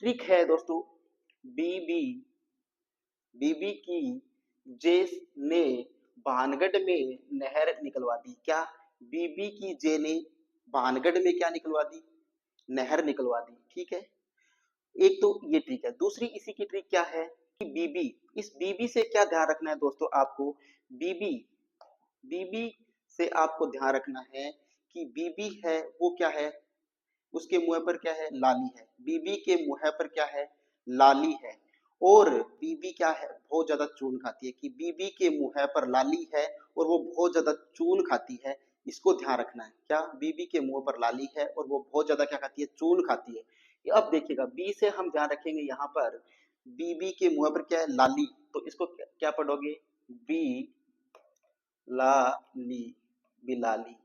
Trick है दोस्तों। बीबी बीबी की जे ने भानगढ़ में नहर निकलवा दी। क्या? बीबी की जे ने भानगढ़ में क्या निकलवा दी? नहर निकलवा दी। ठीक है, एक तो ये ट्रिक है। दूसरी इसी की ट्रिक क्या है कि बीबी, इस बीबी से क्या ध्यान रखना है दोस्तों आपको? बीबी बीबी से आपको ध्यान रखना है कि बीबी है वो क्या है, उसके मुंह पर क्या है? लाली है। बीबी के मुंह पर क्या है? लाली है। और बीबी क्या है? बहुत ज्यादा चून खाती है। कि बीबी के मुंह पर लाली है और वो बहुत ज्यादा चून खाती है, इसको ध्यान रखना है। क्या? बीबी के मुंह पर लाली है और वो बहुत ज्यादा क्या खाती है? चून खाती है। अब देखिएगा, बी से हम ध्यान रखेंगे यहाँ पर, बीबी के मुंह पर क्या है? लाली। तो इसको क्या पढ़ोगे? बी लाली, बिलाली।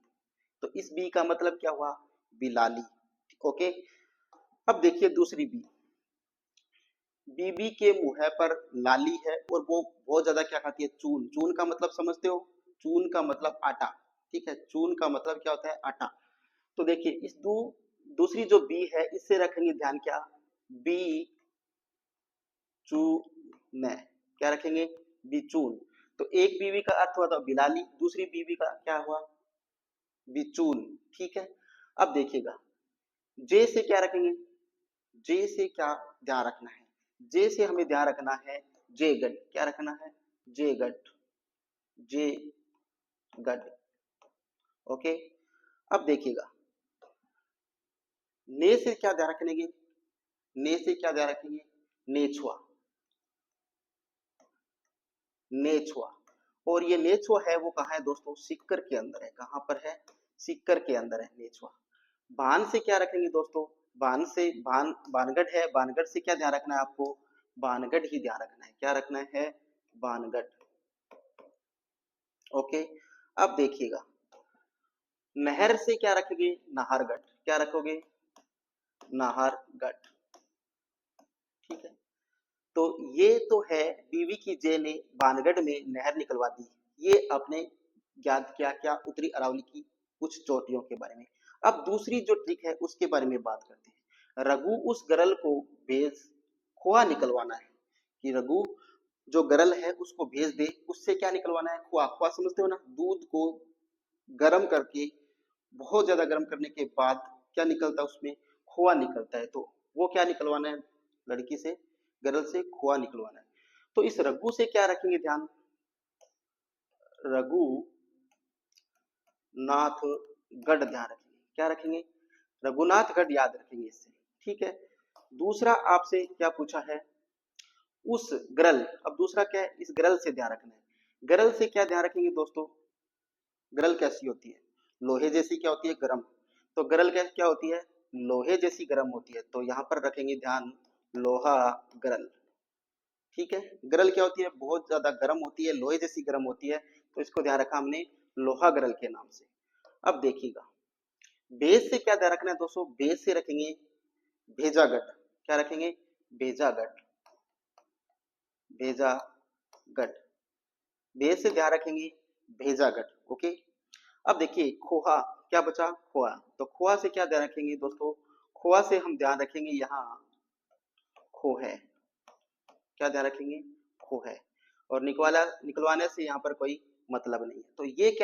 तो इस बी का मतलब क्या हुआ? बिलाली। ओके, अब देखिए दूसरी बी। बीबी के मुंह पर लाली है और वो बहुत ज्यादा क्या खाती है? चून। चून का मतलब समझते हो? चून का मतलब आटा। ठीक है, चून का मतलब क्या होता है? आटा। तो देखिए इस दूसरी जो बी है, इससे रखेंगे ध्यान क्या? बी चून। क्या रखेंगे? बिचून। तो एक बीवी का अर्थ हुआ था बिलाली, दूसरी बीवी का क्या हुआ? बिचून। ठीक है, अब देखिएगा जे से क्या रखेंगे? जे से क्या ध्यान रखना है? जे से हमें ध्यान रखना है जे गढ़। क्या रखना है? जे गढ़, जे गढ़। ओके, अब देखिएगा ने से क्या ध्यान रखेंगे? ने से क्या ध्यान रखेंगे? नेछुआ, नेछुआ। और ये नेछुआ है वो कहाँ है दोस्तों? सिक्कर के अंदर है। कहाँ पर है? सिक्कर के अंदर है नेछुआ। बान से क्या रखेंगे दोस्तों? बान से बानगढ़ है। बानगढ़ से क्या ध्यान रखना है आपको? बानगढ़ ही ध्यान रखना है। क्या रखना है? बानगढ़। ओके, अब देखिएगा नहर से क्या रखोगे? नाहरगढ़। क्या रखोगे? नाहरगढ़। ठीक है, तो ये तो है बीवी की जे ने बानगढ़ में नहर निकलवा दी। ये आपने याद किया क्या? उत्तरी अरावली की कुछ चोटियों के बारे में। अब दूसरी जो ट्रिक है उसके बारे में बात करते हैं। रघु उस गरल को भेज खोआ निकलवाना है। कि रघु जो गरल है उसको भेज दे, उससे क्या निकलवाना है? खोआ। खोआ समझते हो ना? दूध को गर्म करके, बहुत ज्यादा गर्म करने के बाद क्या निकलता है उसमें? खोआ निकलता है। तो वो क्या निकलवाना है? लड़की से, गरल से खोआ निकलवाना है। तो इस रघु से क्या रखेंगे ध्यान? रघु नाथ गढ़ ध्यान रखेंगे। क्या रखेंगे? रघुनाथ गढ़ याद रखेंगे इससे। ठीक है, दूसरा आपसे क्या पूछा है? उस गरल। अब दूसरा क्या है? इस गरल से ध्यान रखना है। गरल से क्या ध्यान रखेंगे दोस्तों? गरल कैसी होती है? लोहे जैसी क्या होती है? गरम। तो गरल क्या होती है? लोहे जैसी गरम होती है। तो यहाँ पर रखेंगे ध्यान, लोहा गरल। ठीक है, गरल क्या होती है? बहुत ज्यादा गर्म होती है, लोहे जैसी गर्म होती है। तो इसको ध्यान रखा हमने लोहा गरल के नाम से। अब देखिएगा बेस से क्या ध्यान रखना है दोस्तों? बेस से रखेंगे भेजागढ़। क्या रखेंगे? भेजागढ़, भेजागढ़। बेस से ध्यान रखेंगे भेजागढ़। ओके, अब देखिए खोहा। क्या बचा? खोआ। तो खोआ से क्या ध्यान रखेंगे दोस्तों? खोआ से हम ध्यान रखेंगे यहाँ खो है। क्या ध्यान रखेंगे? खो है। और निकलवाने से यहाँ पर कोई मतलब नहीं है। तो ये क्या